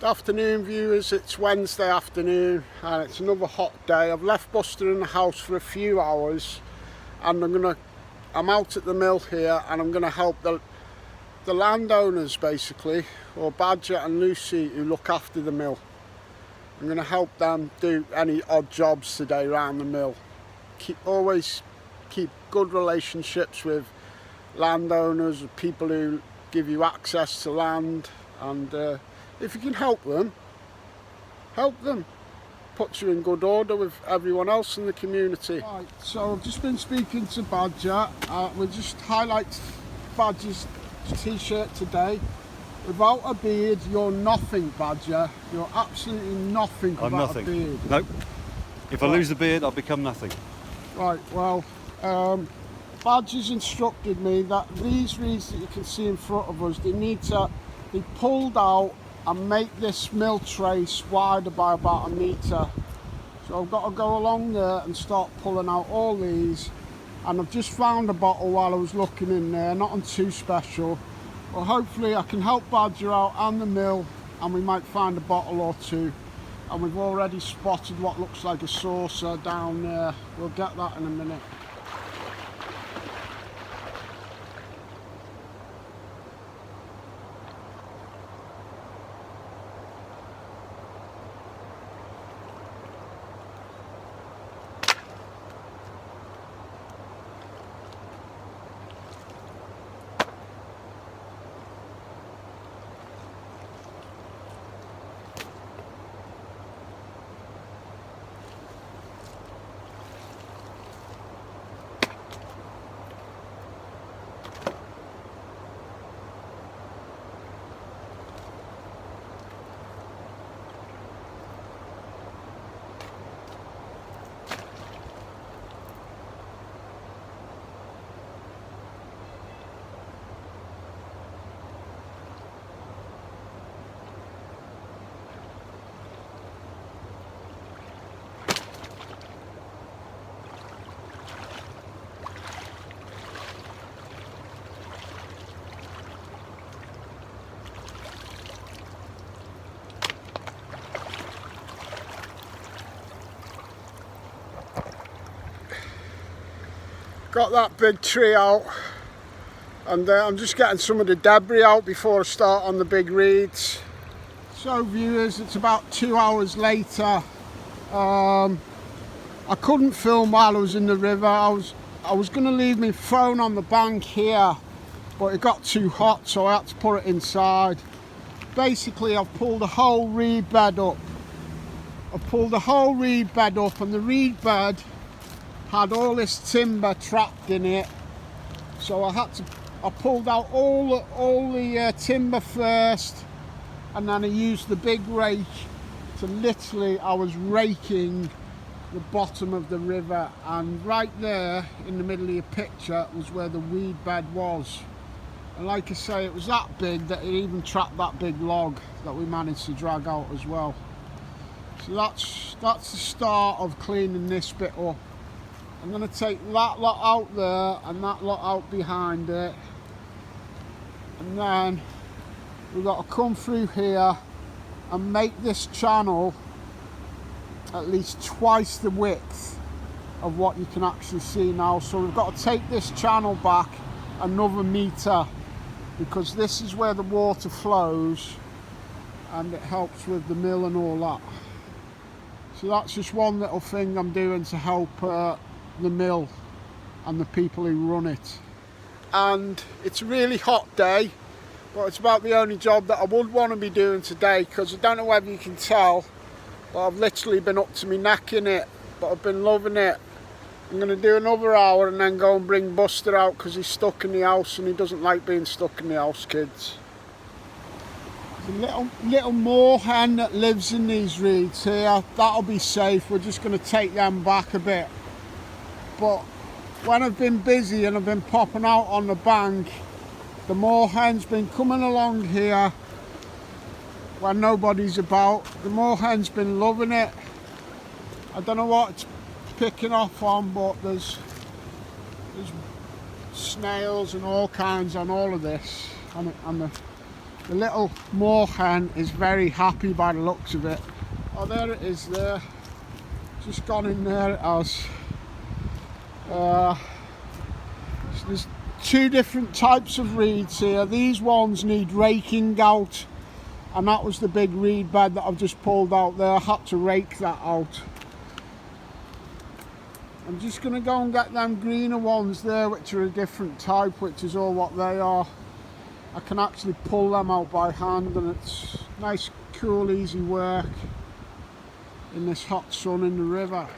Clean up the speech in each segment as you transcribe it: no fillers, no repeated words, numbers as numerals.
Afternoon viewers, it's Wednesday afternoon and it's another hot day. I've left Buster in the house for a few hours and I'm out at the mill here and I'm gonna help the landowners basically, or Badger and Lucy, who look after the mill. I'm gonna help them do any odd jobs today around the mill. Always keep good relationships with landowners, with people who give you access to land, and if you can help them, puts you in good order with everyone else in the community. Right, so I've just been speaking to Badger. We'll just highlight Badger's t-shirt today. Without a beard, you're nothing, Badger. You're absolutely nothing without a beard. Nope. If I lose the beard, I'll become nothing. Right, well, Badger's instructed me that these reeds that you can see in front of us, they need to be pulled out and make this mill trace wider by about 1 metre. So I've got to go along there and start pulling out all these, and I've just found a bottle while I was looking in there, nothing too special. Well, hopefully I can help Badger out and the mill, and we might find a bottle or two. And we've already spotted what looks like a saucer down there. We'll get that in a minute. Got that big tree out, and I'm just getting some of the debris out before I start on the big reeds. So viewers, it's about 2 hours later. I couldn't film while I was in the river. I was going to leave my phone on the bank here, but it got too hot, so I had to put it inside. Basically, I've pulled the whole reed bed up. And the reed bed had all this timber trapped in it, so I pulled out all the timber first, and then I used the big rake to literally, I was raking the bottom of the river, and right there in the middle of your picture was where the weed bed was. And like I say, it was that big that it even trapped that big log that we managed to drag out as well. So that's the start of cleaning this bit up. I'm going to take that lot out there and that lot out behind it, and then we've got to come through here and make this channel at least twice the width of what you can actually see now. So we've got to take this channel back another metre, because this is where the water flows and it helps with the mill and all that. So that's just one little thing I'm doing to help the mill and the people who run it. And it's a really hot day, but it's about the only job that I would want to be doing today, because I don't know whether you can tell, but I've literally been up to my neck in it, but I've been loving it. I'm going to do another hour and then go and bring Buster out, because he's stuck in the house and he doesn't like being stuck in the house, kids. There's a little moorhen that lives in these reeds here. That'll be safe. We're just going to take them back a bit. But when I've been busy and I've been popping out on the bank, the moorhen's been coming along here when nobody's about. The moorhen's been loving it. I don't know what it's picking off on, but there's snails and all kinds on all of this, and The little moorhen is very happy by the looks of it. Oh, there it is there. Just gone in there, it has. So there's two different types of reeds here. These ones need raking out, and that was the big reed bed that I've just pulled out there. I had to rake that out. I'm just going to go and get them greener ones there, which are a different type, which is all what they are. I can actually pull them out by hand, and it's nice, cool, easy work in this hot sun in the river.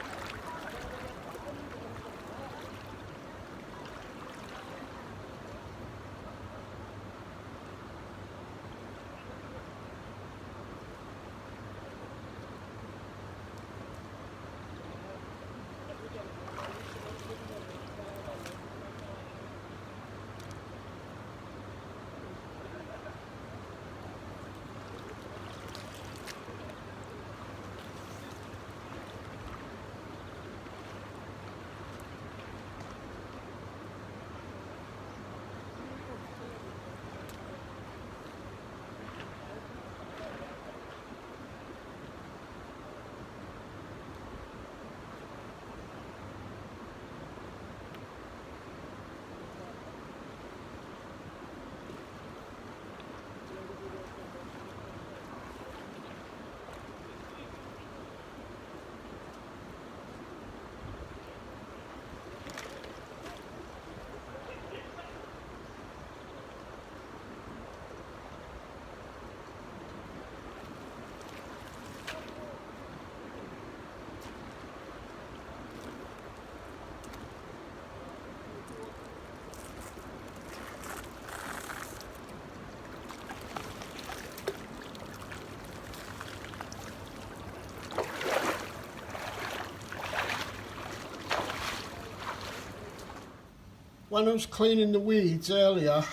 When I was cleaning the weeds earlier,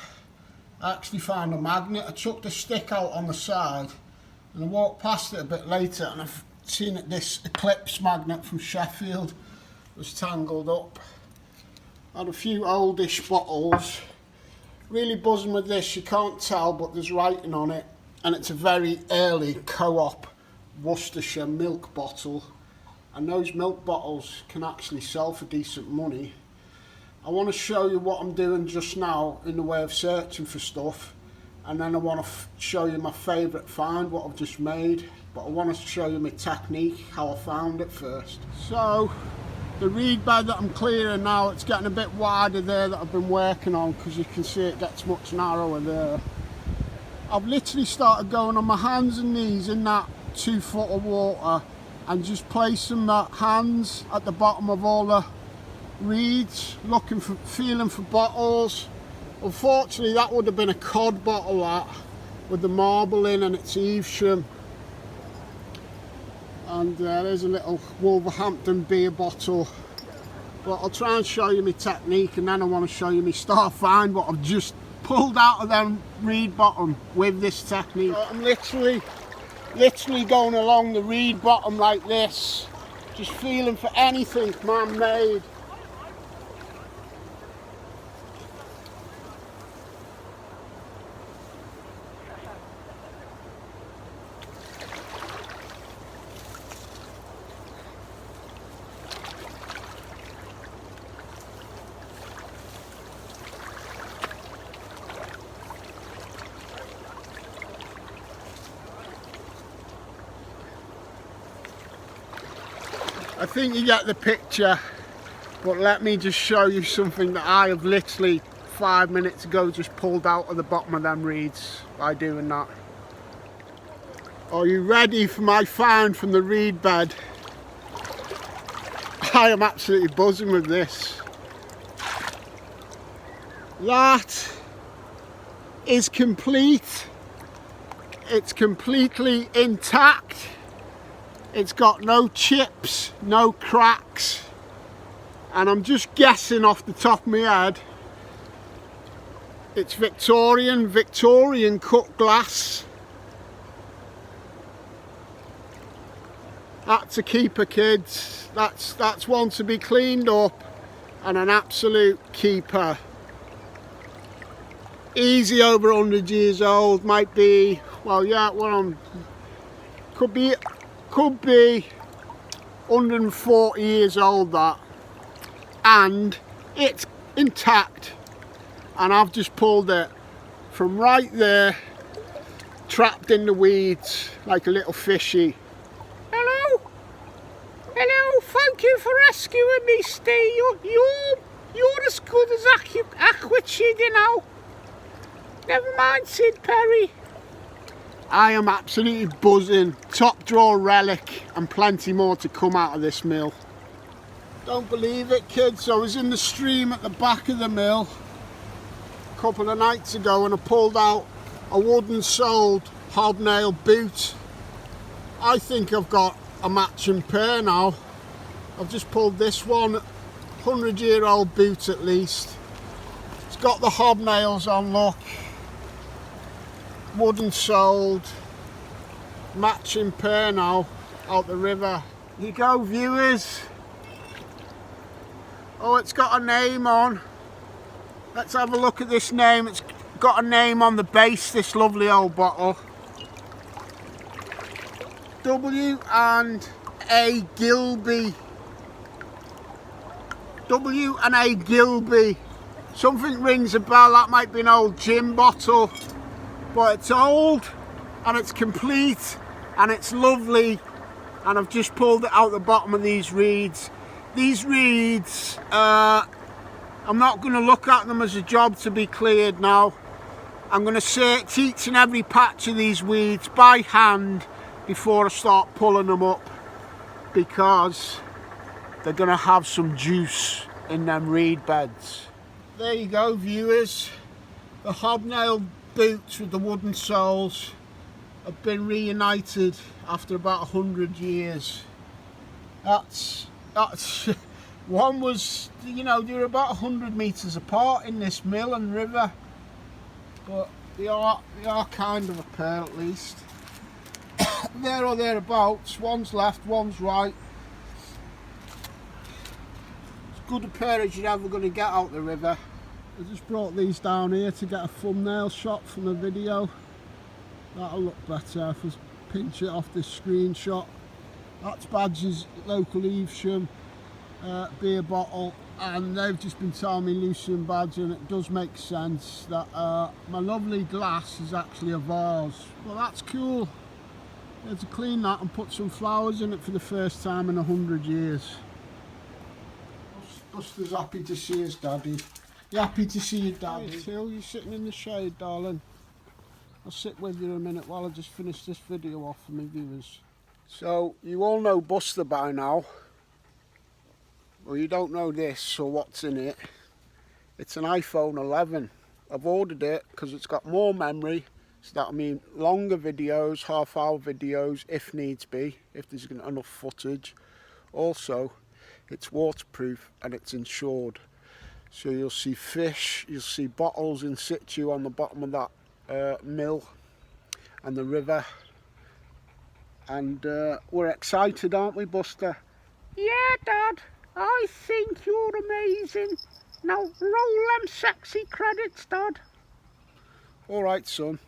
I actually found a magnet. I chucked a stick out on the side and I walked past it a bit later and I've seen that this Eclipse magnet from Sheffield was tangled up. I had a few oldish bottles. Really buzzing with this, you can't tell, but there's writing on it, and it's a very early Co-op Worcestershire milk bottle, and those milk bottles can actually sell for decent money. I want to show you what I'm doing just now in the way of searching for stuff, and then I want to show you my favourite find, what I've just made, but I want to show you my technique, how I found it first. So the reed bed that I'm clearing now, it's getting a bit wider there that I've been working on, because you can see it gets much narrower there. I've literally started going on my hands and knees in that 2 foot of water and just placing my hands at the bottom of all the reeds, looking for, feeling for bottles. Unfortunately that would have been a cod bottle, that, with the marble in and it's Evesham. And there's a little Wolverhampton beer bottle. But I'll try and show you my technique, and then I want to show you my star find, what I've just pulled out of them reed bottom with this technique. So I'm literally going along the reed bottom like this, just feeling for anything man-made. I think you get the picture, but let me just show you something that I have literally 5 minutes ago just pulled out of the bottom of them reeds by doing that. Are you ready for my find from the reed bed? I am absolutely buzzing with this. That is complete. It's completely intact. It's got no chips, no cracks, and I'm just guessing off the top of my head, it's Victorian cut glass. That's a keeper, kids. That's one to be cleaned up, and an absolute keeper. easy over 100 years old, might be, well yeah, could be 140 years old, that, and it's intact, and I've just pulled it from right there, trapped in the weeds like a little fishy. Hello, hello, thank you for rescuing me, Steve. You're as good as Aquachid, you know. Never mind, Sid Perry. I am absolutely buzzing. Top draw relic, and plenty more to come out of this mill. Don't believe it, kids. I was in the stream at the back of the mill a couple of nights ago, and I pulled out a wooden soled hobnail boot. I think I've got a matching pair now. I've just pulled this one, 100-year-old boot at least. It's got the hobnails on, look. Wooden soled, matching pair now, out the river. Here you go, viewers. Oh, it's got a name on. Let's have a look at this name. It's got a name on the base, this lovely old bottle. W&A Gilby. W&A Gilby. Something rings a bell. That might be an old gin bottle. But it's old, and it's complete, and it's lovely, and I've just pulled it out the bottom of these reeds. These reeds, I'm not going to look at them as a job to be cleared now. I'm going to search each and every patch of these weeds by hand before I start pulling them up, because they're going to have some juice in them reed beds. There you go, viewers. The hobnail boots with the wooden soles have been reunited after about 100 years. That's one was, you know, they were about 100 metres apart in this mill and river, but they are kind of a pair at least. There or thereabouts. One's left, one's right. As good a pair as you're ever going to get out the river. I just brought these down here to get a thumbnail shot from the video. That'll look better if I pinch it off this screenshot. That's Badger's local Evesham beer bottle, and they've just been telling me Lucy and Badger, and it does make sense that my lovely glass is actually a vase. Well, that's cool. I had to clean that and put some flowers in it for the first time in 100 years. Buster's happy to see us, Daddy. You happy to see you, Daddy? Hey, Till, you sitting in the shade, darling? I'll sit with you a minute while I just finish this video off for my viewers. So, you all know Buster by now. Well, you don't know this or what's in it. It's an iPhone 11. I've ordered it because it's got more memory. So that, I mean, longer videos, half-hour videos, if needs be, if there's enough footage. Also, it's waterproof and it's insured. So you'll see fish, you'll see bottles in situ on the bottom of that mill and the river. And we're excited, aren't we, Buster? Yeah, Dad. I think you're amazing. Now roll them sexy credits, Dad. All right, son.